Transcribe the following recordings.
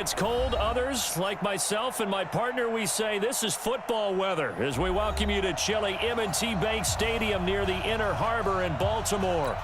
It's cold. Others, like myself and my partner, we say this is football weather as we welcome you to chilly M&T Bank Stadium near the Inner Harbor in Baltimore.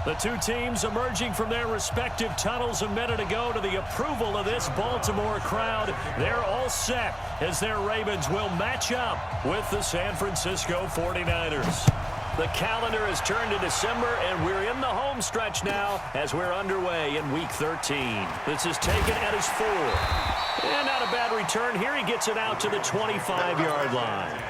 The two teams emerging from their respective tunnels a minute ago to the approval of this Baltimore crowd. They're all set as their Ravens will match up with the San Francisco 49ers. The calendar has turned to December, and we're in the home stretch now as we're underway in Week 13. This is taken at his 4. And not a bad return here. He gets it out to the 25-yard line.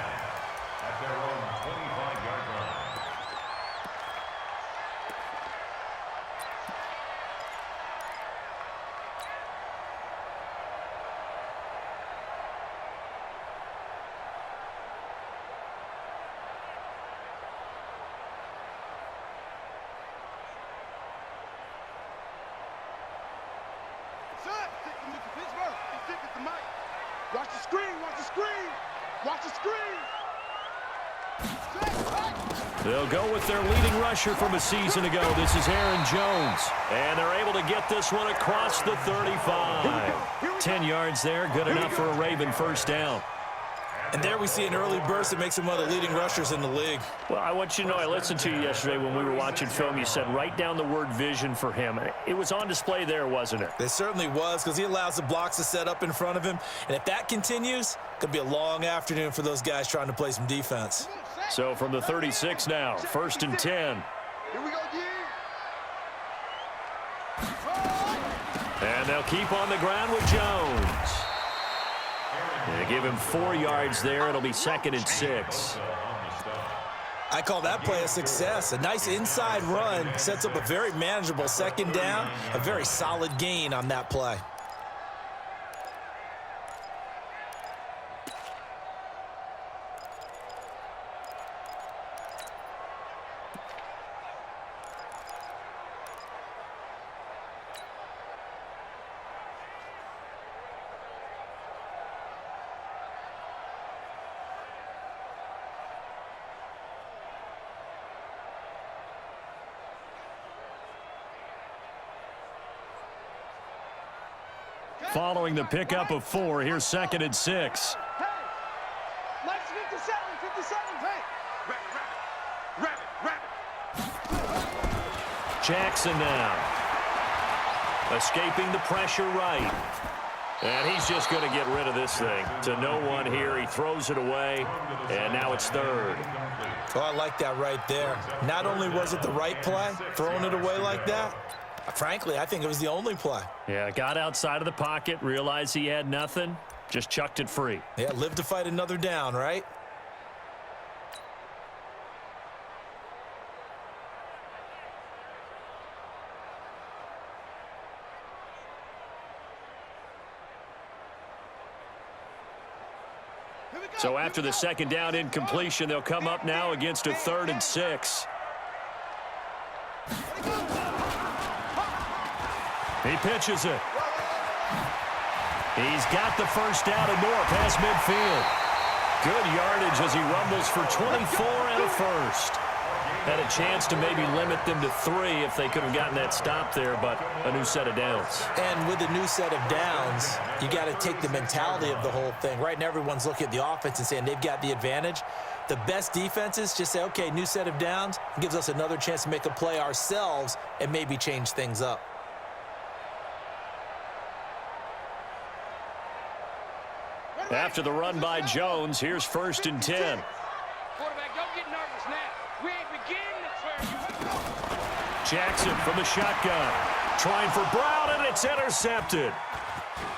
Watch the screen, watch the screen, watch the screen. They'll go with their leading rusher from a season ago. This is Aaron Jones. And they're able to get this one across the 35. 10 yards there, good enough for a Raven first down. And there we see an early burst that makes him one of the leading rushers in the league. Well, I want you to know, I listened to you yesterday when we were watching film. You said write down the word vision for him. It was on display there, wasn't it? It certainly was, because he allows the blocks to set up in front of him. And if that continues, it could be a long afternoon for those guys trying to play some defense. So from the 36 now, 1st and 10. Here we go, And they'll keep on the ground with Jones. They give him 4 yards there. It'll be 2nd and 6. I call that play a success. A nice inside run sets up a very manageable 2nd down. A very solid gain on that play. Following the pickup of 4, here's 2nd and 6. Hey, Mike's 57, 57, hey. Jackson now. Escaping the pressure right. And he's just going to get rid of this thing. To no one here. He throws it away. And now it's 3rd. Oh, I like that right there. Not only was it the right play, throwing it away like that, frankly, I think it was the only play. Yeah, got outside of the pocket, realized he had nothing, just chucked it free. Yeah, live to fight another down, right? So after the 2nd down incompletion, they'll come up now against a 3rd and 6. He pitches it. He's got the first down and more past midfield. Good yardage as he rumbles for 24 and a first. Had a chance to maybe limit them to 3 if they could have gotten that stop there, but a new set of downs. And with a new set of downs, you got to take the mentality of the whole thing. Right now, everyone's looking at the offense and saying they've got the advantage. The best defenses just say, okay, new set of downs. It gives us another chance to make a play ourselves and maybe change things up. After the run by Jones, here's 1st and 10. Quarterback, don't get nervous now. We ain't beginning to Jackson from the shotgun. Trying for Brown, and it's intercepted.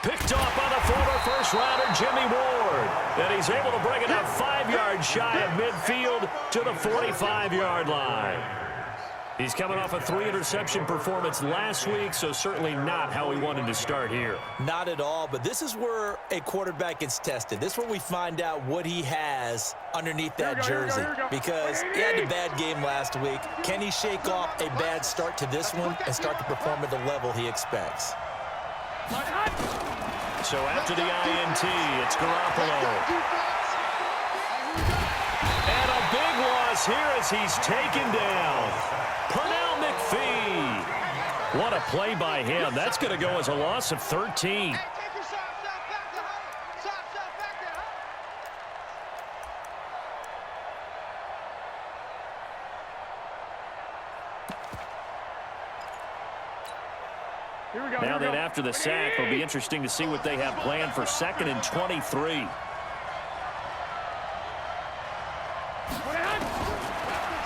Picked off by the former first-rounder Jimmy Ward. And he's able to bring it up 5 yards shy of midfield to the 45-yard line. He's coming off a 3-interception performance last week, so certainly not how he wanted to start here. Not at all, but this is where a quarterback gets tested. This is where we find out what he has underneath that jersey, because he had a bad game last week. Can he shake off a bad start to this one and start to perform at the level he expects? So after the INT, it's Garoppolo. And a big loss here as he's taken down. Pernell McPhee. What a play by him. That's going to go as a loss of 13. Now then, after the sack, it'll be interesting to see what they have planned for 2nd and 23.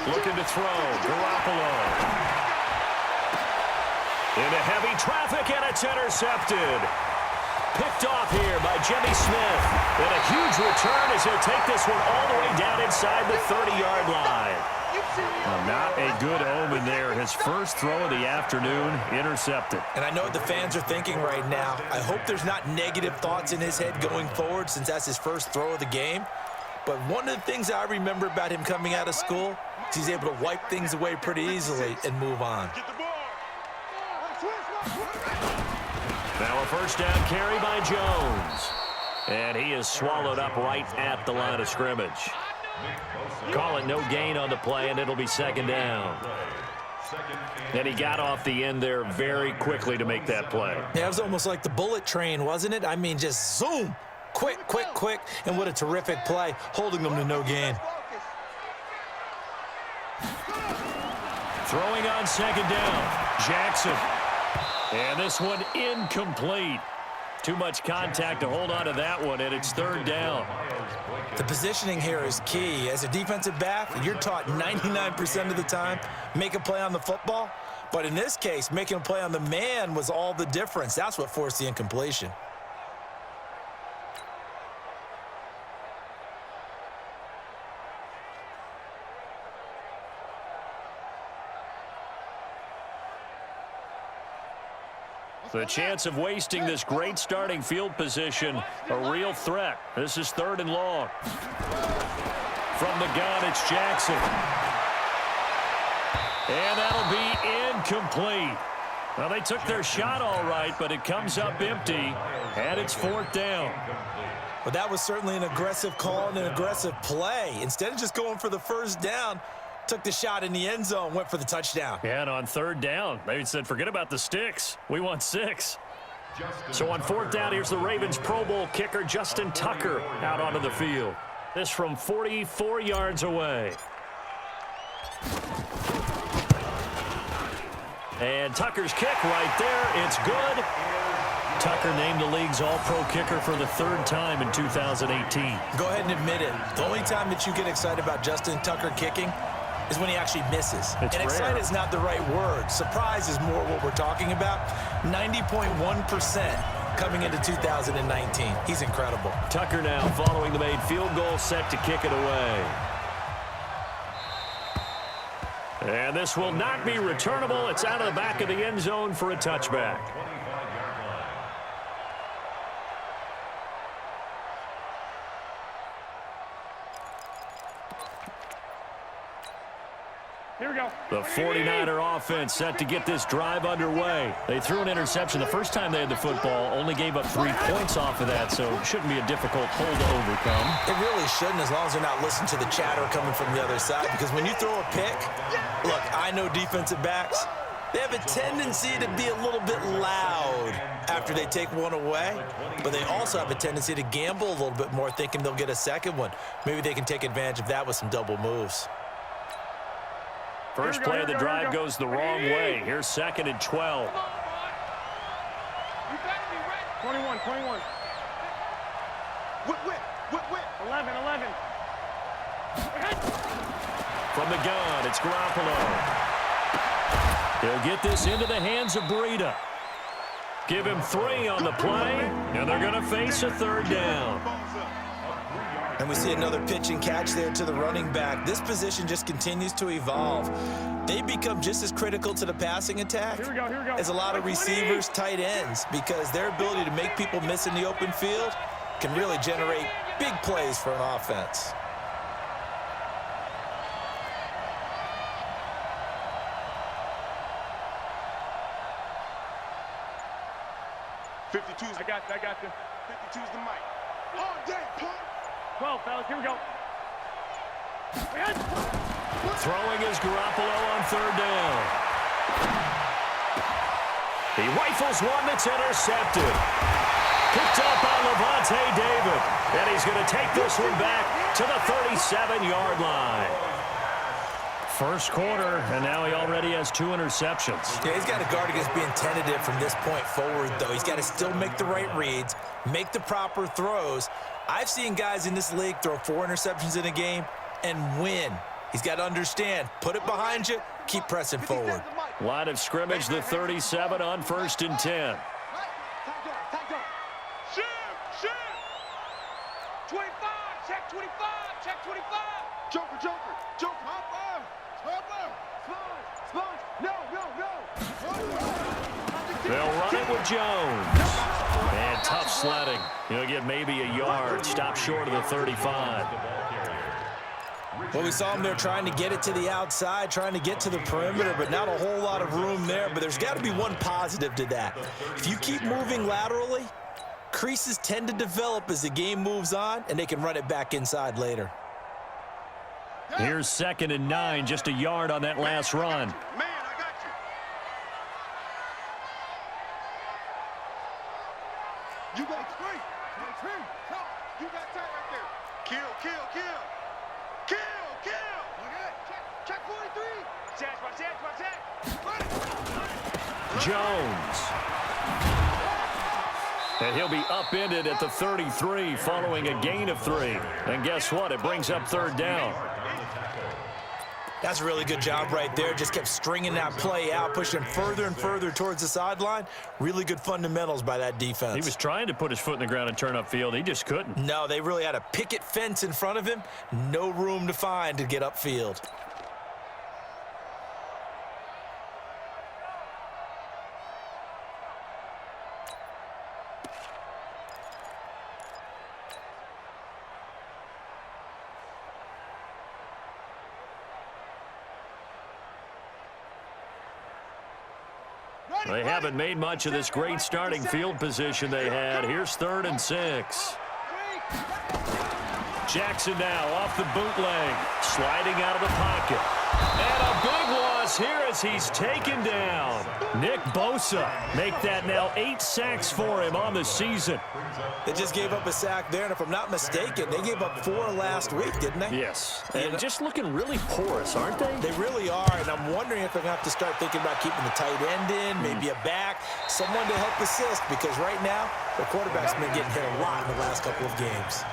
Looking to throw. Garoppolo. Into heavy traffic, and it's intercepted. Picked off here by Jimmy Smith. And a huge return as he'll take this one all the way down inside the 30-yard line. Well, not a good omen there. His first throw of the afternoon, intercepted. And I know what the fans are thinking right now. I hope there's not negative thoughts in his head going forward since that's his first throw of the game. But one of the things I remember about him coming out of school is he's able to wipe things away pretty easily and move on. Now a first down carry by Jones. And he is swallowed up right at the line of scrimmage. Call it no gain on the play, and it'll be 2nd down. And he got off the end there very quickly to make that play. Yeah, it was almost like the bullet train, wasn't it? I mean, just zoom. Quick, quick, quick. And what a terrific play, holding them to no gain. Throwing on 2nd down, Jackson. And this one incomplete. Too much contact to hold on to that one, and it's 3rd down. The positioning here is key. As a defensive back, you're taught 99% of the time, make a play on the football. But in this case, making a play on the man was all the difference. That's what forced the incompletion. The chance of wasting this great starting field position, a real threat. This is 3rd and long. From the gun, it's Jackson. And that'll be incomplete. Well, they took their shot all right, but it comes up empty, and it's 4th down. Well, that was certainly an aggressive call and an aggressive play. Instead of just going for the first down, took the shot in the end zone, went for the touchdown. Yeah, and on 3rd down, they said, forget about the sticks. We want 6. So on 4th down, here's the Ravens Pro Bowl kicker, Justin Tucker, out onto the field. This from 44 yards away. And Tucker's kick right there. It's good. Tucker named the league's all-pro kicker for the 3rd time in 2018. Go ahead and admit it. The only time that you get excited about Justin Tucker kicking is when he actually misses. It's and rare. excited is not the right word. Surprise is more what we're talking about. 90.1% coming into 2019. He's incredible. Tucker now following the made field goal, set to kick it away. And this will not be returnable. It's out of the back of the end zone for a touchback. Here we go. The 49er offense set to get this drive underway. They threw an interception the first time they had the football, only gave up 3 points off of that, so it shouldn't be a difficult hole to overcome. It really shouldn't, as long as they're not listening to the chatter coming from the other side, because when you throw a pick, look, I know defensive backs, they have a tendency to be a little bit loud after they take one away, but they also have a tendency to gamble a little bit more, thinking they'll get a second one. Maybe they can take advantage of that with some double moves. First play of the drive goes the wrong way. Here's 2nd and 12. You better be ready. 21, 21. Whip, whip, whip, whip. 11, 11. From the gun, it's Garoppolo. He'll get this into the hands of Breida. Give him 3 on the play, and they're going to face a 3rd down. And we see another pitch and catch there to the running back. This position just continues to evolve. They become just as critical to the passing attack as a lot of receivers, tight ends, because their ability to make people miss in the open field can really generate big plays for an offense. I got you. 52's the mic. All day, punk. 12, fellas, here we go. Throwing is Garoppolo on 3rd down. He rifles one that's intercepted. Picked up by Levante David. And he's going to take this one back to the 37-yard line. First quarter, and now he already has 2 interceptions. Yeah, he's got to guard against being tentative from this point forward, though. He's got to still make the right reads, make the proper throws. I've seen guys in this league throw 4 interceptions in a game and win. He's got to understand, put it behind you, keep pressing forward. Line of scrimmage, the 37 on 1st and 10. Shift, shift. 25, check 25, check 25. Joker, Joker, Joker. Sponge. No. They'll run it with Jones. And tough sledding. He'll get maybe a yard. Stop short of the 35. Well, we saw him there trying to get it to the outside, trying to get to the perimeter, but not a whole lot of room there. But there's got to be one positive to that. If you keep moving laterally, creases tend to develop as the game moves on, and they can run it back inside later. Here's 2nd and 9, just a yard on that last run. Man, I got you. You got 3. You got that right there. Kill. Check 43. Watch that. Jones. And he'll be upended at the 33 following a gain of 3. And guess what? It brings up 3rd down. That's a really good job right there. Just kept stringing that play out, pushing further and further towards the sideline. Really good fundamentals by that defense. He was trying to put his foot in the ground and turn upfield. He just couldn't. No, they really had a picket fence in front of him. No room to find to get upfield. They haven't made much of this great starting field position they had. Here's 3rd and 6. Jackson now off the bootleg, sliding out of the pocket. And a big loss here as he's taken down. Nick Bosa make that now 8 sacks for him on the season. They just gave up a sack there, and if I'm not mistaken, they gave up 4 last week, didn't they? Yes, and just looking really porous, aren't they? They really are, and I'm wondering if they're going to have to start thinking about keeping the tight end in, maybe a back, someone to help assist, because right now, the quarterback's been getting hit a lot in the last couple of games.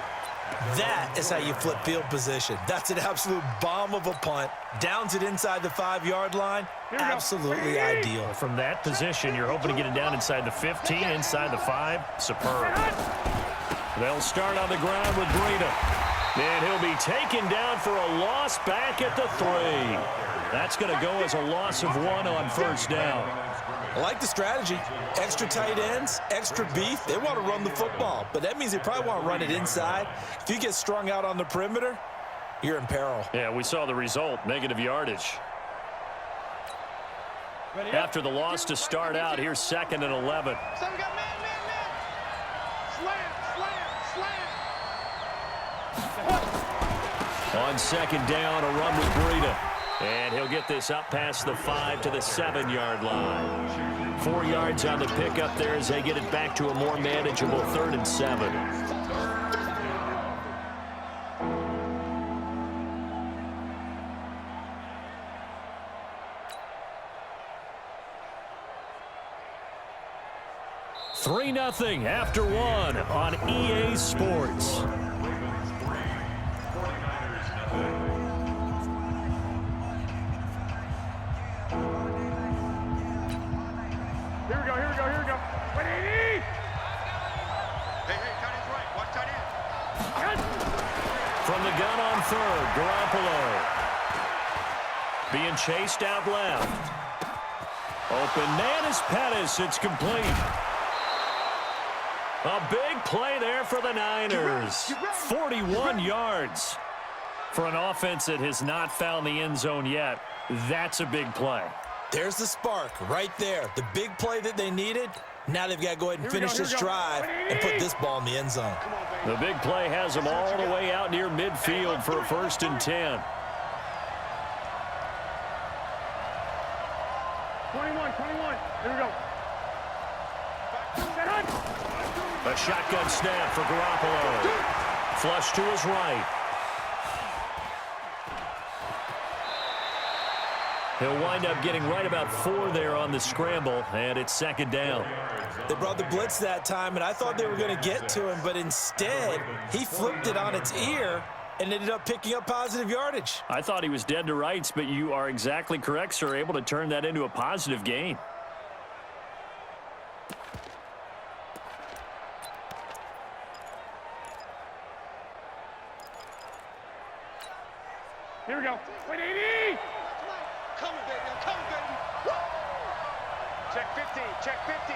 That is how you flip field position. That's an absolute bomb of a punt. Downs it inside the 5-yard line. Absolutely ideal. From that position, you're hoping to get it down inside the 15, inside the 5. Superb. They'll start on the ground with Breida. And he'll be taken down for a loss back at the 3. That's going to go as a loss of 1 on 1st down. I like the strategy. Extra tight ends, extra beef. They want to run the football, but that means they probably want to run it inside. If you get strung out on the perimeter, you're in peril. Yeah, we saw the result, negative yardage. After the loss to start out, here's 2nd and 11. So we got man. Slam. On 2nd down, a run with Breida. And he'll get this up past the 5 to the 7-yard line. 4 yards on the pickup there as they get it back to a more manageable 3rd and 7. Three 0 after 1 on EA Sports. Here we go. 180. Hey, tight end's right. Watch tight end. From the gun on 3rd, Garoppolo. Being chased out left. Open man is Pettis. It's complete. A big play there for the Niners. 41 yards. For an offense that has not found the end zone yet, that's a big play. There's the spark right there. The big play that they needed. Now they've got to go ahead and finish this drive and put this ball in the end zone. The big play has them all the way out near midfield for a 1st and 10. 21. Here we go. A shotgun snap for Garoppolo. Flush to his right. He'll wind up getting right about 4 there on the scramble, and it's second down. They brought the blitz that time, and I thought they were going to get to him, but instead, he flipped it on its ear and ended up picking up positive yardage. I thought he was dead to rights, but you are exactly correct, sir. Able to turn that into a positive gain. Here we go. Wait, 80! Coming, baby. I'm coming, baby. Woo! Check 50. Check 50.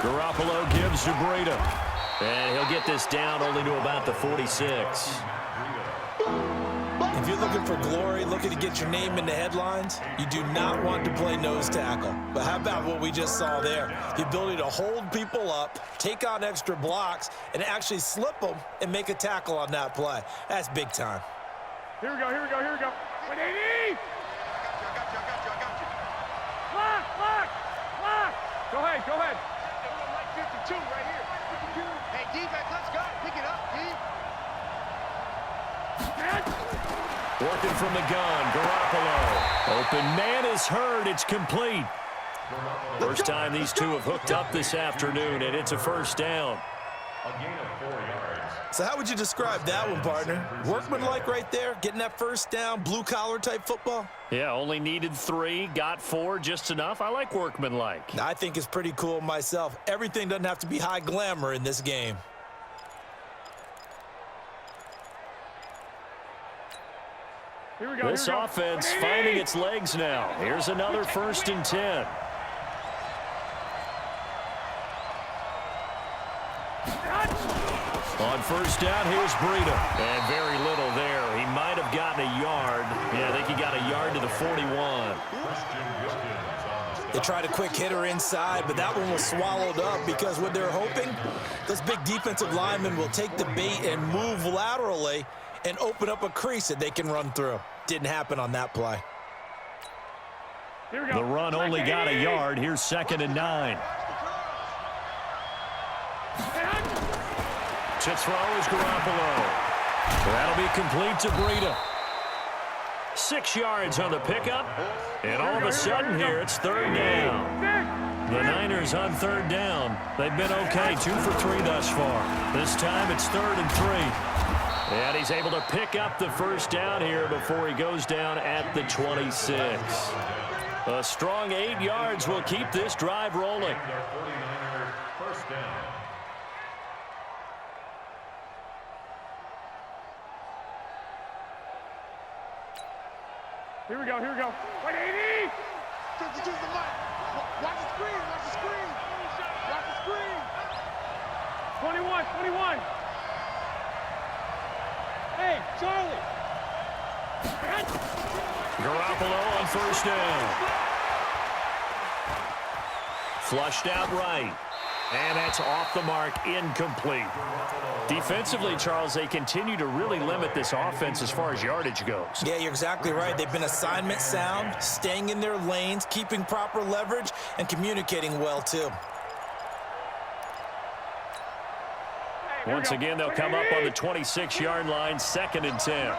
Garoppolo gives to Breida. And he'll get this down only to about the 46. If you're looking for glory, looking to get your name in the headlines, you do not want to play nose tackle. But how about what we just saw there? The ability to hold people up, take on extra blocks, and actually slip them and make a tackle on that play. That's big time. Here we go, here we go, here we go. 180! I got you. Lock! Go ahead. Like 52 right here. 52. Hey, defense, let's go. Pick it up, D. Working from the gun, Garoppolo. Open man is heard. It's complete. First time these two have hooked up this afternoon, and it's a first down. A gain of 4 yards. So how would you describe that one, partner? Workmanlike right there, getting that first down, blue-collar type football? Yeah, only needed 3, got 4, just enough. I like workmanlike. I think it's pretty cool myself. Everything doesn't have to be high glamour in this game. Here we go. This offense finding its legs now. Here's another 1st and 10. On first down, here's Breida. And very little there. He might have gotten a yard. Yeah, I think he got a yard to the 41. They tried a quick hitter inside, but that one was swallowed up because what they're hoping, those big defensive linemen will take the bait and move laterally and open up a crease that they can run through. Didn't happen on that play. Here we go. The run only got a yard. Here's 2nd and 9. To throw is Garoppolo. That'll be complete to Breida. 6 yards on the pickup. And all of a sudden here, it's 3rd down. The Niners on 3rd down. They've been okay, 2 for 3 thus far. This time it's 3rd and 3. And he's able to pick up the first down here before he goes down at the 26. A strong 8 yards will keep this drive rolling. First down. Here we go. 180! Just the mic. Watch the screen. Watch the screen. 21. Hey, Charlie. Garoppolo on first down. Flushed out right. And that's off the mark, incomplete. Defensively, Charles, they continue to really limit this offense as far as yardage goes. Yeah, you're exactly right. They've been assignment sound, staying in their lanes, keeping proper leverage, and communicating well, too. Once again, they'll come up on the 26-yard line, 2nd and 10.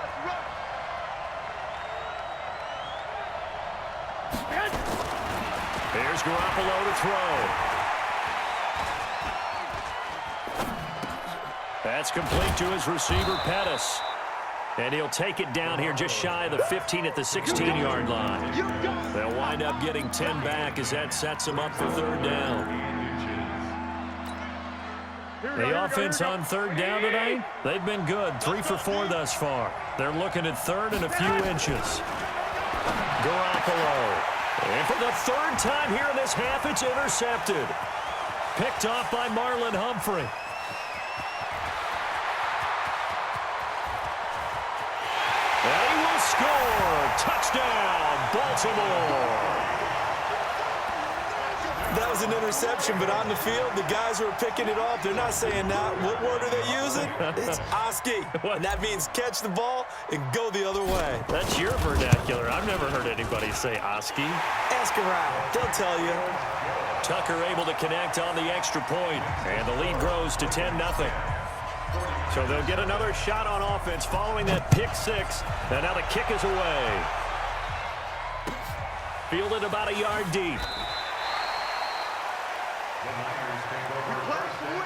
Here's Garoppolo to throw. That's complete to his receiver, Pettis. And he'll take it down here just shy of the 15 at the 16-yard line. They'll wind up getting 10 back as that sets them up for 3rd down. The offense on 3rd down today, they've been good. 3 for 4 thus far. They're looking at 3rd and a few inches. Garoppolo. And for the 3rd time here in this half, it's intercepted. Picked off by Marlon Humphrey. And he will score. Touchdown, Baltimore. That was an interception, but on the field, the guys who are picking it off, they're not saying that. What word are they using? It's Oski. And that means catch the ball and go the other way. That's your vernacular. I've never heard anybody say Oski. Ask around. They'll tell you. Tucker able to connect on the extra point, and the lead grows to 10-0. So they'll get another shot on offense following that pick six. And now the kick is away. Fielded about a yard deep. The Niners take over first and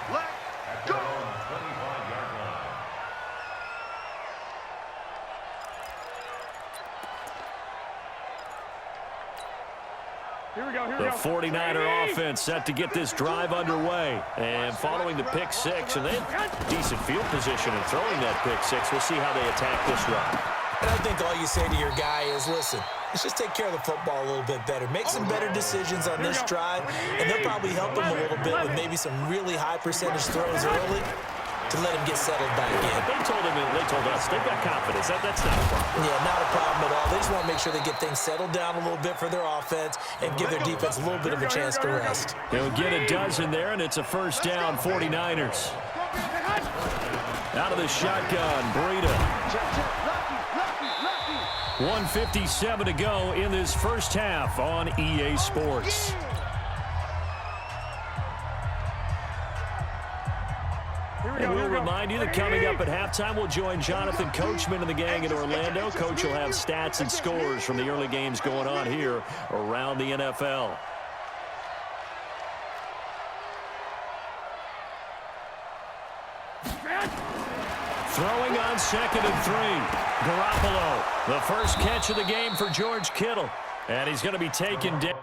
10 at their own 25-yard line. Here we go, here we The go. 49er offense set to get this drive underway. And following the pick six, and they had decent field position in throwing that pick six. We'll see how they attack this run. And I think all you say to your guy is, listen, let's just take care of the football a little bit better. Make some better decisions on this drive, and they'll probably help him a little bit with maybe some really high percentage throws early to let him get settled back in. They told us, they've got confidence. That's not a problem. Yeah, not a problem at all. They just want to make sure they get things settled down a little bit for their offense and give their defense a little bit of a chance to rest. They'll get a dozen there, and it's a first down, 49ers. Out of the shotgun, Breida. 1:57 to go in this first half on EA Sports. And we'll remind you that coming up at halftime, we'll join Jonathan Coachman and the gang in Orlando. Coach will have stats and scores from the early games going on here around the NFL. Throwing on 2nd and 3. Garoppolo, the first catch of the game for George Kittle. And he's going to be taken down.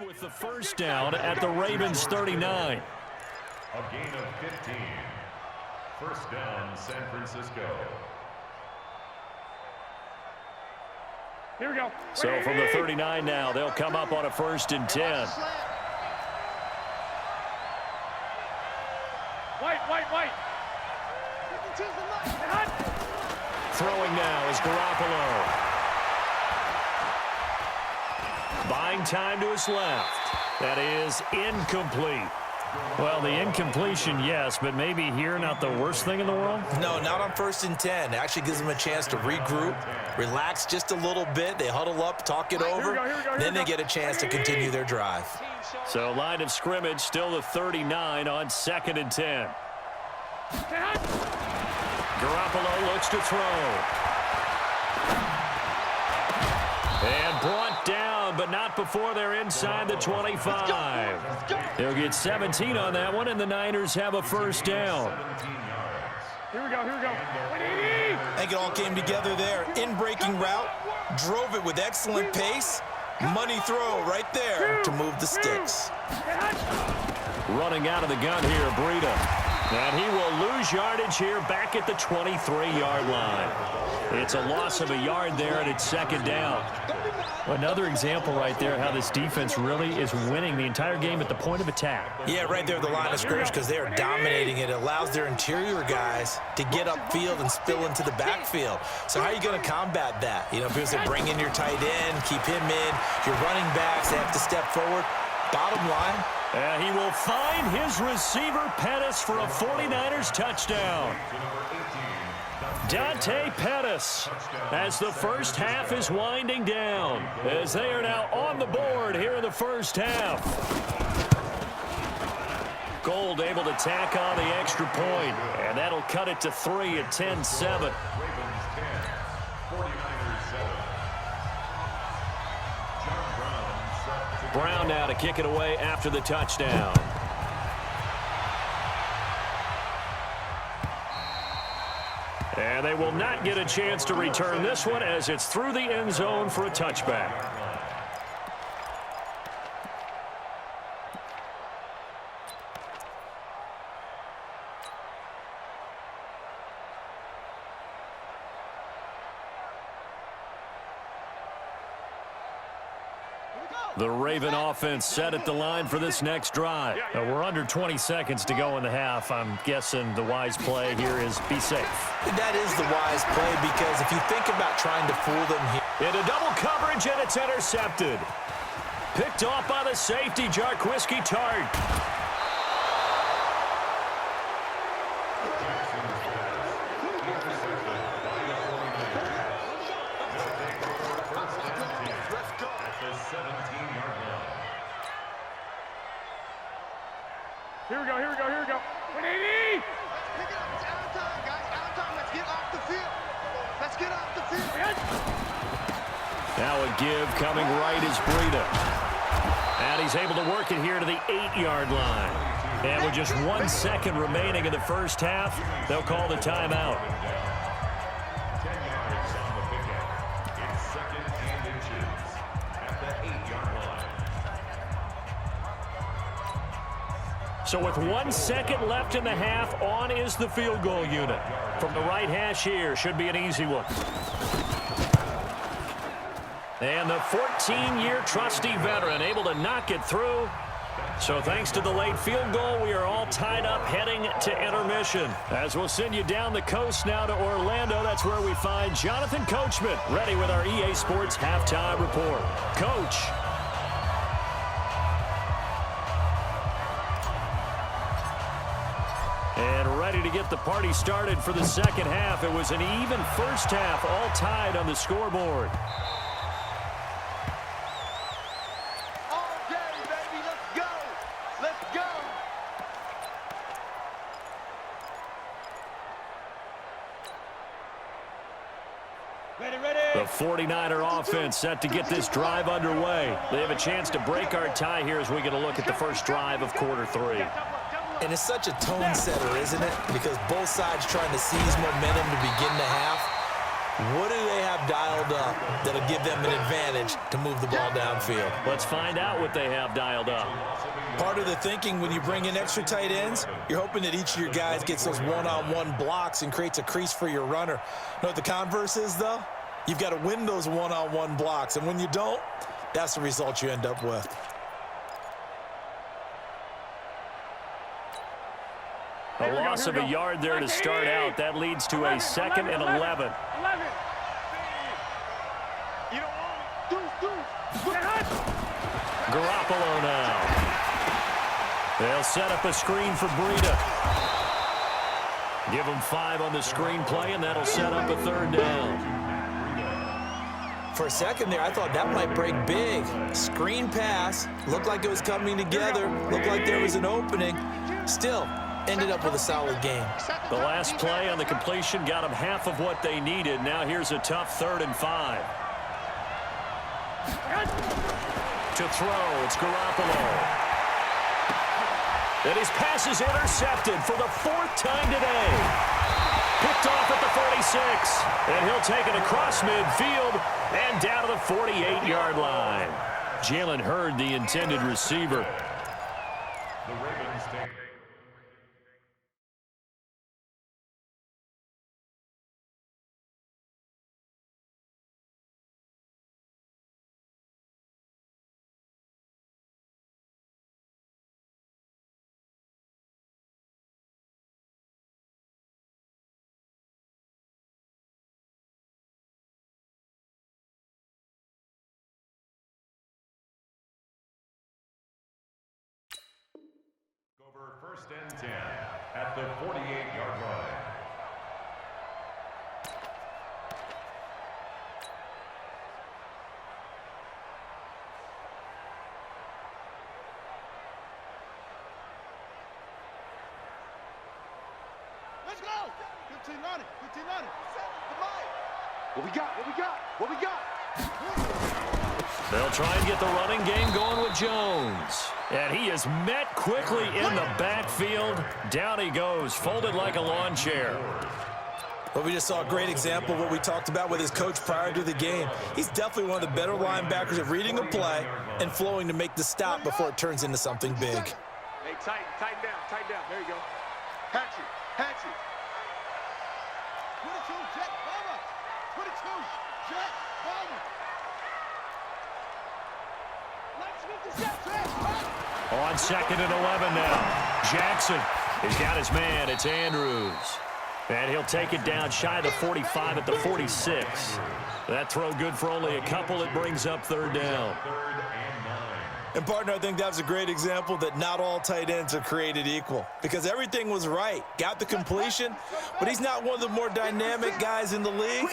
With the first down at the Ravens 39. A gain of 15. First down, San Francisco. Here we go. So from the 39 now, they'll come up on a 1st and 10. White. Throwing now is Garoppolo. Buying time to his left. That is incomplete. Well, the incompletion, yes, but maybe here not the worst thing in the world? No, not on 1st and 10. It actually gives them a chance to regroup, relax just a little bit. They huddle up, talk it over, then they get a chance to continue their drive. So line of scrimmage still the 39 on 2nd and 10. Garoppolo looks to throw. And brought down, but not before they're inside the 25. They'll get 17 on that one, and the Niners have a first down. Here we go. I think it all came together there. In-breaking route, drove it with excellent pace. Money throw right there to move the sticks. Running out of the gun here, Breida. And he will lose yardage here back at the 23-yard line. It's a loss of a yard there, and it's 2nd down. Another example right there how this defense really is winning the entire game at the point of attack. Yeah, right there at the line of scrimmage because they are dominating it. It allows their interior guys to get upfield and spill into the backfield. So how are you going to combat that? You know, because they bring in your tight end, keep him in. Your running backs, they have to step forward. Bottom line. And he will find his receiver, Pettis, for a 49ers touchdown. Dante Pettis, as the first half is winding down, as they are now on the board here in the first half. Gold able to tack on the extra point, and that'll cut it to 3 at 10-7. Brown now to kick it away after the touchdown. And they will not get a chance to return this one as it's through the end zone for a touchback. The Raven offense set at the line for this next drive. We're under 20 seconds to go in the half. I'm guessing the wise play here is be safe. That is the wise play, because if you think about trying to fool them here. Into double coverage, and it's intercepted. Picked off by the safety, Jarquiski Tart. Here we go, here we go, here we go. 180! Pick it up. It's out of time, guys. Out of time. Let's get off the field. Let's get off the field. Now a give coming right is Breida. And he's able to work it here to the 8-yard line. And with just 1 second remaining in the first half, they'll call the timeout. 10 yards on the pickup. It's 2nd and inches at the 8-yard line. So with 1 second left in the half, on is the field goal unit. From the right hash here, should be an easy one. And the 14-year trusty veteran able to knock it through. So thanks to the late field goal, we are all tied up heading to intermission. As we'll send you down the coast now to Orlando, that's where we find Jonathan Coachman ready with our EA Sports Halftime Report. Coach. And ready to get the party started for the second half. It was an even first half, all tied on the scoreboard. The 49er offense set to get this drive underway. They have a chance to break our tie here as we get a look at the first drive of quarter 3. And it's such a tone setter, isn't it? Because both sides trying to seize momentum to begin the half. What do they have dialed up that'll give them an advantage to move the ball downfield? Let's find out what they have dialed up. Part of the thinking when you bring in extra tight ends, you're hoping that each of your guys gets those one-on-one blocks and creates a crease for your runner. You know what the converse is, though? You've got to win those one-on-one blocks, and when you don't, that's the result you end up with. A loss of a yard there to start out. That leads to a 2nd and 11. Garoppolo now. They'll set up a screen for Breida. Give him 5 on the screen play, and that'll set up a 3rd down. For a second there, I thought that might break big. Screen pass. Looked like it was coming together. Looked like there was an opening. Still, ended up with a solid game. The last play on the completion got them half of what they needed. Now here's a tough 3rd and 5. To throw, it's Garoppolo. And his pass is intercepted for the 4th time today. Picked off at the 46. And he'll take it across midfield and down to the 48-yard line. Jalen Hurd, the intended receiver. The Ravens take. Over 1st and 10 at the 48-yard line. Let's go! 15 on it, 15 on it. What we got, what we got, what we got? They'll try and get the running game going with Jones. And he is met quickly in the backfield. Down he goes, folded like a lawn chair. Well, we just saw a great example of what we talked about with his coach prior to the game. He's definitely one of the better linebackers at reading a play and flowing to make the stop before it turns into something big. Hey, tighten down. There you go. Hatchet. 22, jet, bomber. 22, jet, bomber. On 2nd and 11 now. Jackson has got his man. It's Andrews. And he'll take it down shy of the 45 at the 46. That throw good for only a couple. It brings up 3rd down. And, partner, I think that was a great example that not all tight ends are created equal because everything was right. Got the completion, but he's not one of the more dynamic guys in the league.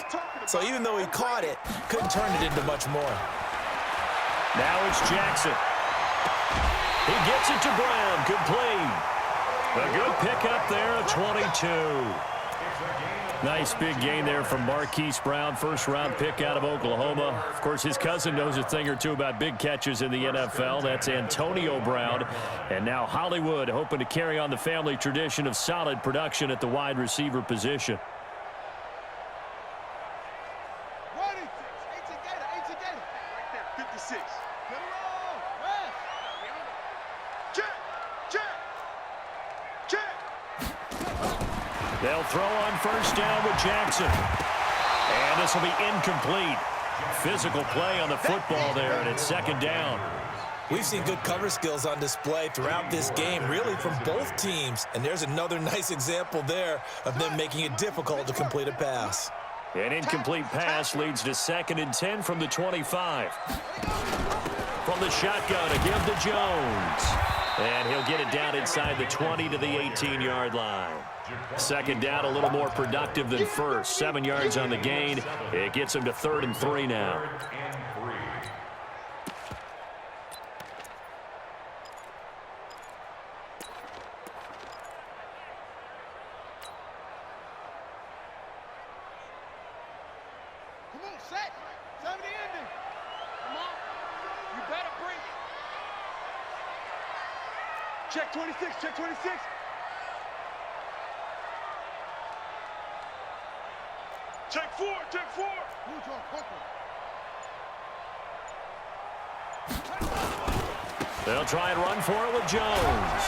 So even though he caught it, couldn't turn it into much more. Now it's Jackson. He gets it to Brown. Complete. A good pickup there, a 22. Nice big gain there from Marquise Brown, first-round pick out of Oklahoma. Of course, his cousin knows a thing or two about big catches in the NFL. That's Antonio Brown. And now Hollywood hoping to carry on the family tradition of solid production at the wide receiver position. They'll throw on 1st down with Jackson. And this will be incomplete. Physical play on the football there, and it's 2nd down. We've seen good cover skills on display throughout this game, really from both teams. And there's another nice example there of them making it difficult to complete a pass. An incomplete pass leads to 2nd and 10 from the 25. From the shotgun, a give to Jones. And he'll get it down inside the 20 to the 18-yard line. 2nd down, a little more productive than first. 7 yards on the gain. It gets him to 3rd and 3 now. Come on, set. 70 ending. Come on. You better bring it. Check 26, check 26. Check 4, check 4. They'll try and run for it with Jones.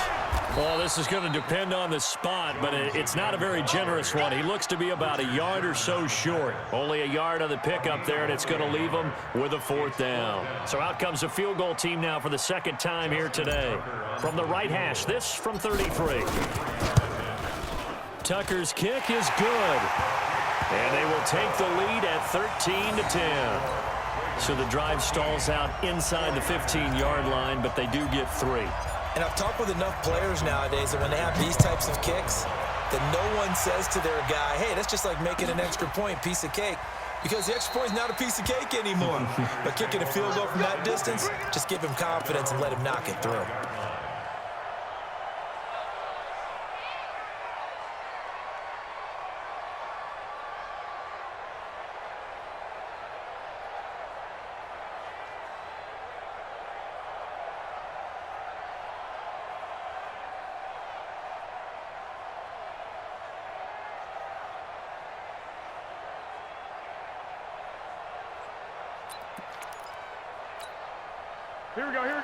Well, this is going to depend on the spot, but it's not a very generous one. He looks to be about a yard or so short. Only a yard on the pickup there, and it's going to leave him with a 4th down. So out comes a field goal team now for the 2nd time here today. From the right hash, this from 33. Tucker's kick is good. And they will take the lead at 13-10. So the drive stalls out inside the 15-yard line, but they do get 3. And I've talked with enough players nowadays that when they have these types of kicks, that no one says to their guy, hey, that's just like making an extra point, piece of cake. Because the extra point is not a piece of cake anymore. But kicking a field goal from that distance, just give him confidence and let him knock it through.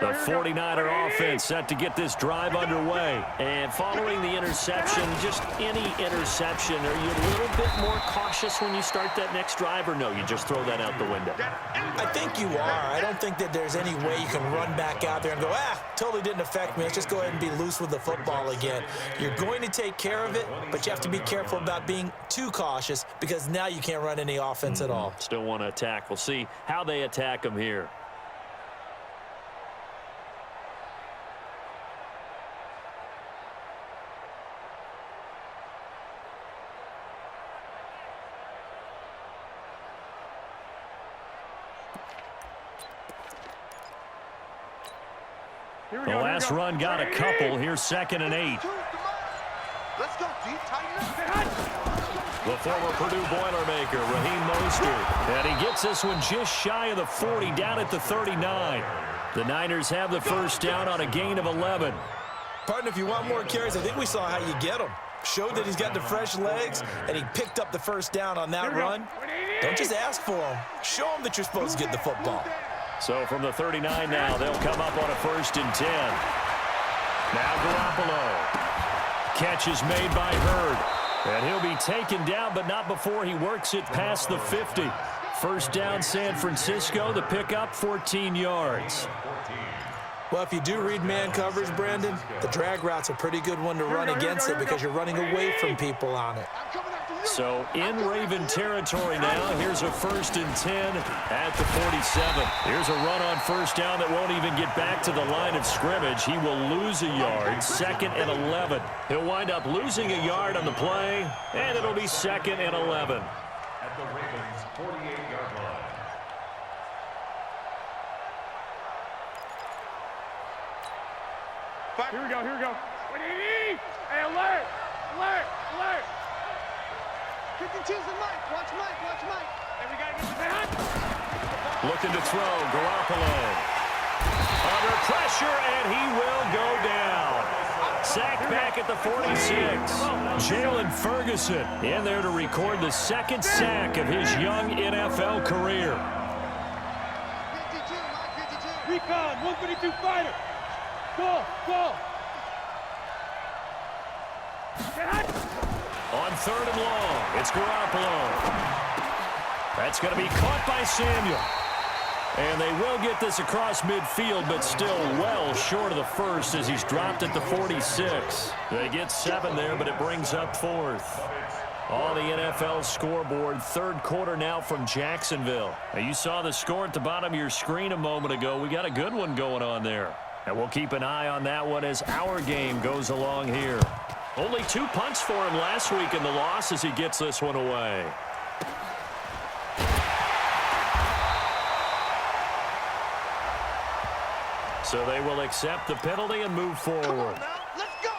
The 49er offense set to get this drive underway. And following the interception, just any interception, are you a little bit more cautious when you start that next drive, or no, you just throw that out the window? I think you are. I don't think that there's any way you can run back out there and go, totally didn't affect me. Let's just go ahead and be loose with the football again. You're going to take care of it, but you have to be careful about being too cautious because now you can't run any offense at all. Still want to attack. We'll see how they attack them here. The last run got a couple. Here's 2nd and 8. Let's go deep, tighten. The former Purdue Boilermaker, Raheem Mostert. And he gets this one just shy of the 40, down at the 39. The Niners have the 1st down on a gain of 11. Partner, if you want more carries, I think we saw how you get them. Showed that he's got the fresh legs, and he picked up the 1st down on that run. Don't just ask for him. Show him that you're supposed to get the football. So from the 39 now, they'll come up on a 1st and 10. Now Garoppolo. Catch is made by Hurd. And he'll be taken down, but not before he works it past the 50. 1st down San Francisco, the pickup 14 yards. Well, if you do read man coverage, Brandon, the drag route's a pretty good one to run against it because you're running away from people on it. So in Raven territory now, here's a 1st and 10 at the 47. Here's a run on first down that won't even get back to the line of scrimmage. He will lose a yard, 2nd and 11. He'll wind up losing a yard on the play, and it'll be 2nd and 11. At the Ravens' 48-yard line. Here we go, here we go. Hey, alert! Alert! Alert! 52's the Mike. Watch Mike, watch Mike. Hey, we gotta get the man. Looking to throw, Garoppolo. Under pressure, and he will go down. Sacked back at the 46. Jalen Ferguson in there to record the 2nd sack of his young NFL career. 52, Mike, 52. Recon, 152 fighter. Go, go. On 3rd and long, it's Garoppolo. That's going to be caught by Samuel. And they will get this across midfield, but still well short of the first as he's dropped at the 46. They get 7 there, but it brings up 4th. On the NFL scoreboard, 3rd quarter now from Jacksonville. Now, you saw the score at the bottom of your screen a moment ago. We got a good one going on there. And we'll keep an eye on that one as our game goes along here. Only 2 punts for him last week in the loss as he gets this one away. So they will accept the penalty and move forward. Let's go.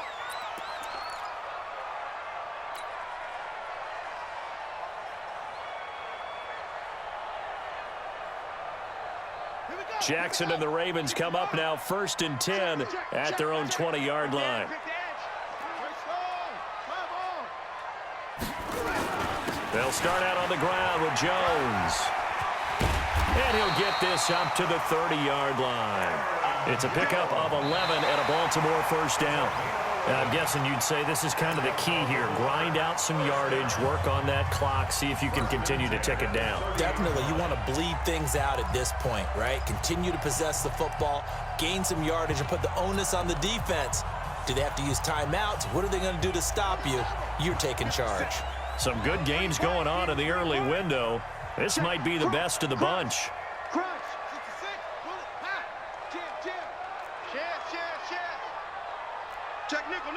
Jackson and the Ravens come up now 1st and 10 at their own 20-yard line. They'll start out on the ground with Jones. And he'll get this up to the 30-yard line. It's a pickup of 11 and a Baltimore 1st down. And I'm guessing you'd say this is kind of the key here. Grind out some yardage, work on that clock, see if you can continue to tick it down. Definitely. You want to bleed things out at this point, right? Continue to possess the football, gain some yardage, and put the onus on the defense. Do they have to use timeouts? What are they going to do to stop you? You're taking charge. Some good games going on in the early window. This might be the best of the bunch. Crunch. 66. Bullet. Hot. Jam. Share. Check nickel.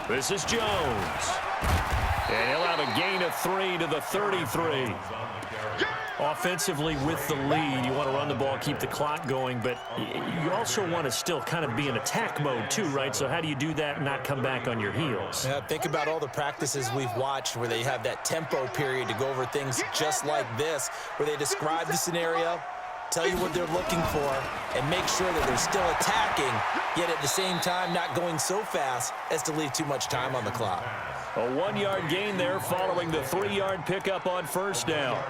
This is Jones. And he'll have a gain of 3 to the 33. Offensively with the lead, you want to run the ball, keep the clock going, but you also want to still kind of be in attack mode too, right? So how do you do that and not come back on your heels? Yeah, think about all the practices we've watched where they have that tempo period to go over things just like this, where they describe the scenario, tell you what they're looking for, and make sure that they're still attacking, yet at the same time not going so fast as to leave too much time on the clock. A 1-yard gain there following the 3-yard pickup on 1st down.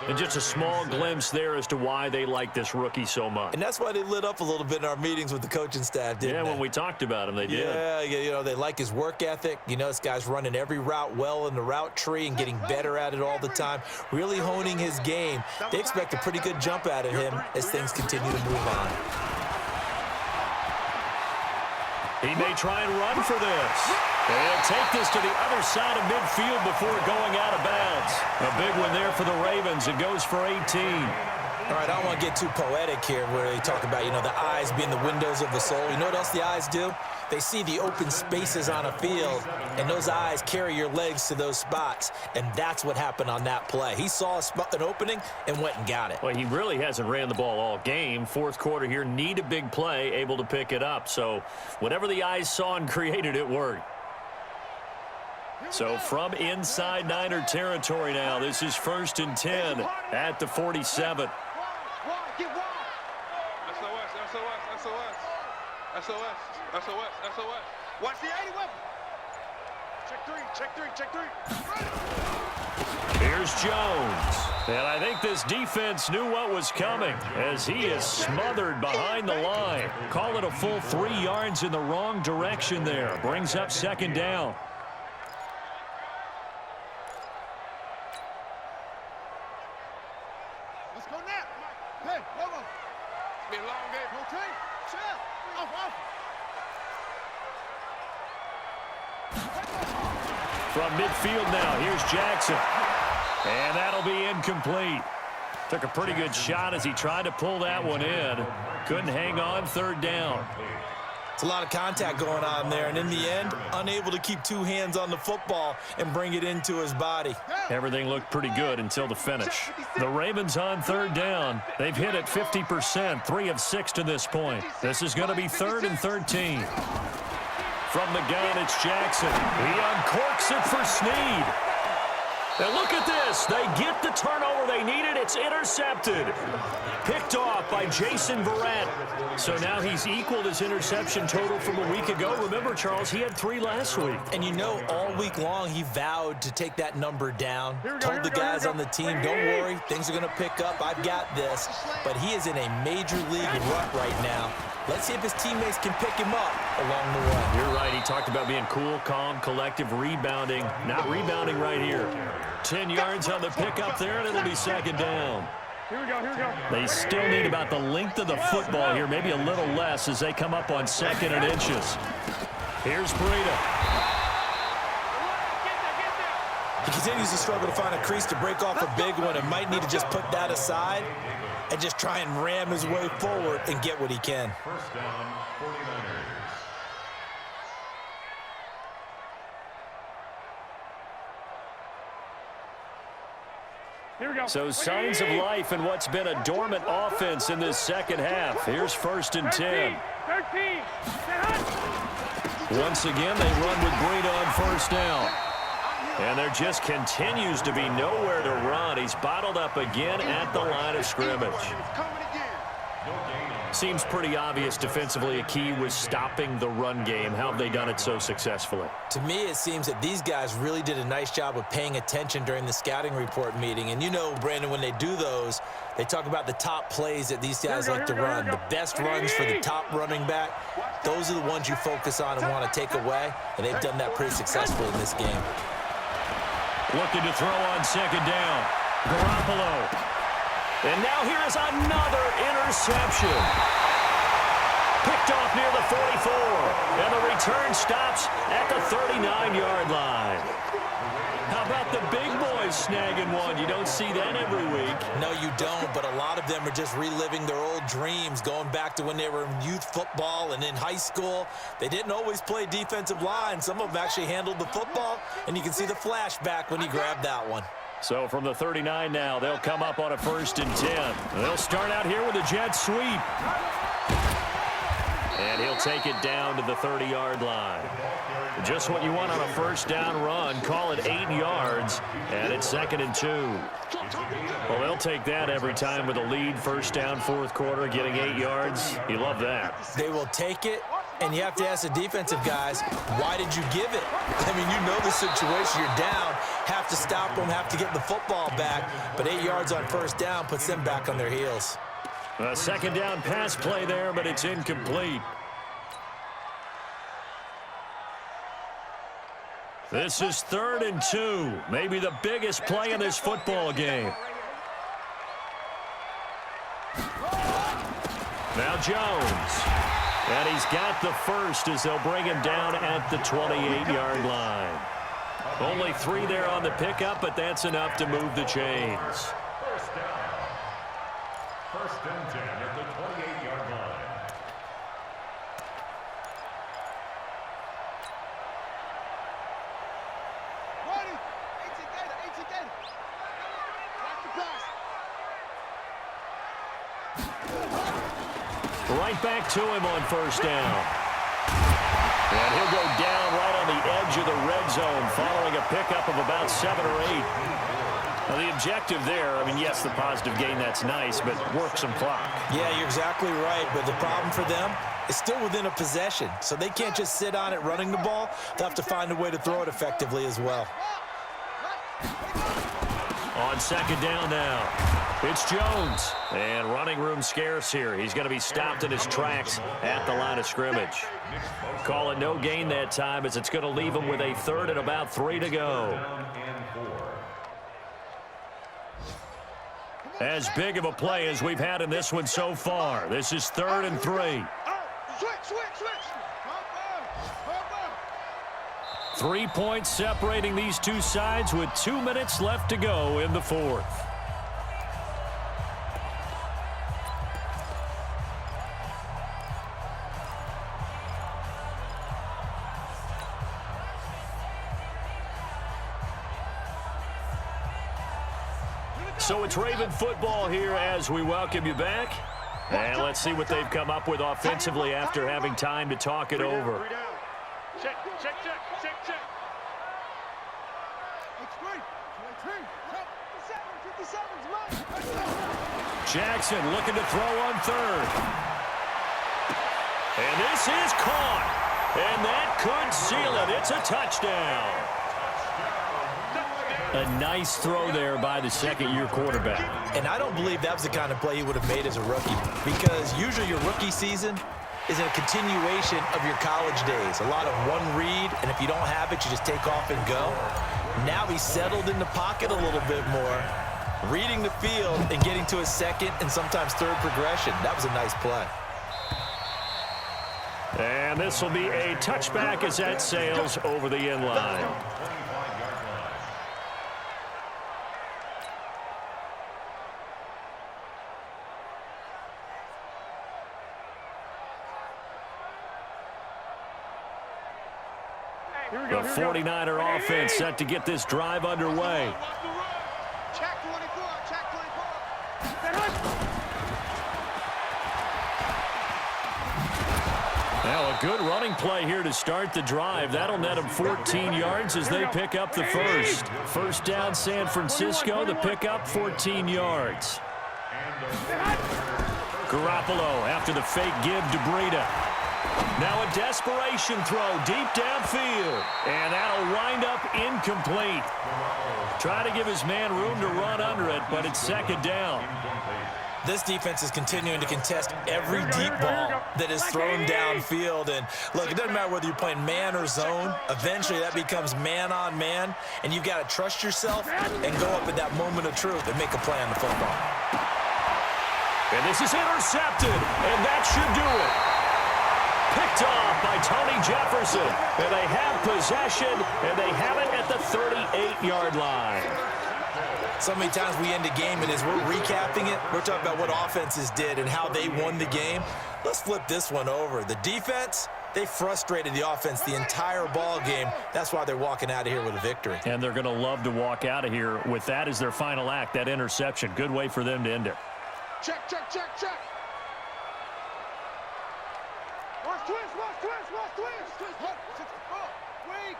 And just a small glimpse there as to why they like this rookie so much. And that's why they lit up a little bit in our meetings with the coaching staff, didn't they? When we talked about him, they did. Yeah, you know, they like his work ethic. You know, this guy's running every route well in the route tree and getting better at it all the time, really honing his game. They expect a pretty good jump out of him as things continue to move on. He may try and run for this. They'll take this to the other side of midfield before going out of bounds. A big one there for the Ravens. It goes for 18. All right, I don't want to get too poetic here where they talk about, you know, the eyes being the windows of the soul. You know what else the eyes do? They see the open spaces on a field, and those eyes carry your legs to those spots, and that's what happened on that play. He saw an opening and went and got it. Well, he really hasn't ran the ball all game. 4th quarter here, need a big play, able to pick it up. So whatever the eyes saw and created, it worked. So from inside Niner territory now, this is 1st and 10 at the 47. SOS. Watch the 80 weapon. Check three. Here's Jones. And I think this defense knew what was coming as he is smothered behind the line. Call it a full 3 yards in the wrong direction there. Brings up 2nd down. From midfield now, here's Jackson. And that'll be incomplete. Took a pretty good shot as he tried to pull that one in. Couldn't hang on, third down. It's a lot of contact going on there, and in the end, unable to keep two hands on the football and bring it into his body. Everything looked pretty good until the finish. The Ravens on third down. They've hit it 50%, 3 of 6 to this point. This is going to be 3rd and 13. From the gun, it's Jackson. He uncorks it for Snead. Now look at this. They get the turnover they needed. It's intercepted. Picked off by Jason Verrett. So now he's equaled his interception total from a week ago. Remember, Charles, he had 3 last week. And you know, all week long, he vowed to take that number down. Told the guys on the team, don't worry, things are going to pick up. I've got this. But he is in a major league rut right now. Let's see if his teammates can pick him up along the way. You're right. He talked about being cool, calm, collective, rebounding. Not rebounding right here. 10 yards on the pickup there, and it'll be 2nd down. Here we go, here we go. They still need about the length of the football here, maybe a little less as they come up on 2nd and inches. Here's Breida. He continues to struggle to find a crease to break off a big one and might need to just put that aside and just try and ram his way forward and get what he can. First down, 49ers. Here we go. So signs of life in what's been a dormant offense in this second half. Here's 1st and 10. 13. Once again, they run with Breida on 1st down. And there just continues to be nowhere to run. He's bottled up again at the line of scrimmage. Seems pretty obvious defensively a key was stopping the run game. How have they done it so successfully? To me, it seems that these guys really did a nice job of paying attention during the scouting report meeting. And you know, Brandon, when they do those, they talk about the top plays that these guys like to run. The best runs for the top running back, those are the ones you focus on and want to take away. And they've done that pretty successfully in this game. Looking to throw on 2nd down. Garoppolo. And now here is another interception. Picked off near the 44. And the return stops at the 39-yard line. How about the big boys snagging one? You don't see that every week. No, you don't, but a lot of them are just reliving their old dreams, going back to when they were in youth football and in high school. They didn't always play defensive line. Some of them actually handled the football, and you can see the flashback when he grabbed that one. So from the 39 now, they'll come up on a 1st and 10. They'll start out here with a jet sweep. And he'll take it down to the 30-yard line. Just what you want on a 1st down run. Call it 8 yards, and it's 2nd and 2. Well, they'll take that every time with a lead. 1st down, 4th quarter, getting 8 yards. You love that. They will take it, and you have to ask the defensive guys, why did you give it? I mean, you know the situation. You're down, have to stop them, have to get the football back, but 8 yards on 1st down puts them back on their heels. A 2nd down pass play there, but it's incomplete. This is 3rd and 2. Maybe the biggest play in this football game. Now Jones. And he's got the first as they'll bring him down at the 28-yard line. Only 3 there on the pickup, but that's enough to move the chains. First down. 1st and 10 at the 28-yard line. Right back to him on 1st down. And he'll go down right on the edge of the red zone following a pickup of about 7 or 8. Now, the objective there, I mean, yes, the positive gain, that's nice, but work some clock. Yeah, you're exactly right, but the problem for them is still within a possession, so they can't just sit on it running the ball. They'll have to find a way to throw it effectively as well. On 2nd down now. It's Jones, and running room scarce here. He's going to be stopped in his tracks at the line of scrimmage. Call it no gain that time as it's going to leave him with a 3rd and about 3 to go. As big of a play as we've had in this one so far. This is 3rd and 3. 3 points separating these two sides with 2 minutes left to go in the fourth. So it's Raven football here as we welcome you back. And let's see what they've come up with offensively after having time to talk it over. Check, check, check, check, check. Jackson looking to throw on third. And this is caught. And that could seal it. It's a touchdown. A nice throw there by the second-year quarterback. And I don't believe that was the kind of play he would have made as a rookie, because usually your rookie season is a continuation of your college days. A lot of one read, and if you don't have it, you just take off and go. Now he's settled in the pocket a little bit more, reading the field and getting to a second and sometimes third progression. That was a nice play. And this will be a touchback as that sails over the end line. The 49er offense set to get this drive underway. Check 24, check 24. Now a good running play here to start the drive. That'll net them 14 yards as they pick up the first. First down San Francisco, the pickup 14 yards. Garoppolo after the fake give to Breida. Now a desperation throw deep downfield. And that'll wind up incomplete. Try to give his man room to run under it, but it's second down. This defense is continuing to contest every deep ball that is thrown downfield. And look, it doesn't matter whether you're playing man or zone. Eventually that becomes man on man, and you've got to trust yourself and go up at that moment of truth and make a play on the football. And this is intercepted, and that should do it. Picked off by Tony Jefferson. And they have possession, and they have it at the 38-yard line. So many times we end a game, and as we're recapping it, we're talking about what offenses did and how they won the game. Let's flip this one over. The defense, they frustrated the offense the entire ball game. That's why they're walking out of here with a victory. And they're going to love to walk out of here with that as their final act, that interception. Good way for them to end it. Check, check, check, check. Watch twist, watch twist, watch twist. Wait,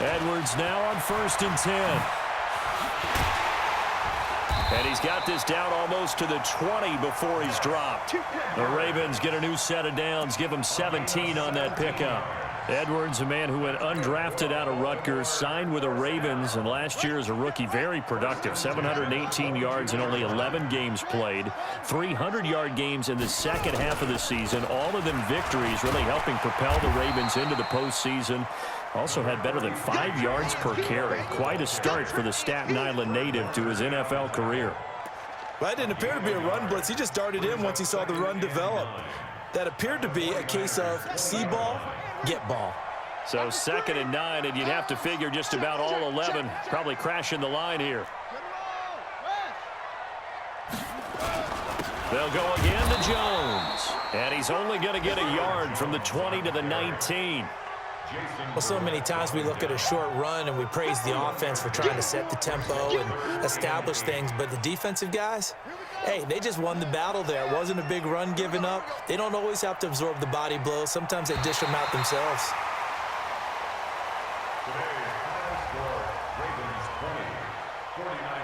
Edwards now on 1st and 10. And he's got this down almost to the 20 before he's dropped. The Ravens get a new set of downs, give him 17 on that pickup. Edwards, a man who went undrafted out of Rutgers, signed with the Ravens, and last year as a rookie, very productive. 718 yards in only 11 games played. 300-yard games in the second half of the season. All of them victories, really helping propel the Ravens into the postseason. Also had better than 5 yards per carry. Quite a start for the Staten Island native to his NFL career. Well, it didn't appear to be a run blitz. He just darted in once he saw the run develop. That appeared to be a case of see ball, get ball. So 2nd and 9, and you'd have to figure just about all 11 probably crashing the line here. They'll go again to Jones. And he's only going to get a yard from the 20 to the 19. Well, so many times we look at a short run and we praise the offense for trying to set the tempo and establish things, but the defensive guys, hey, they just won the battle there. It wasn't a big run given up. They don't always have to absorb the body blows. Sometimes they dish them out themselves. Today's final score, Ravens 20, 49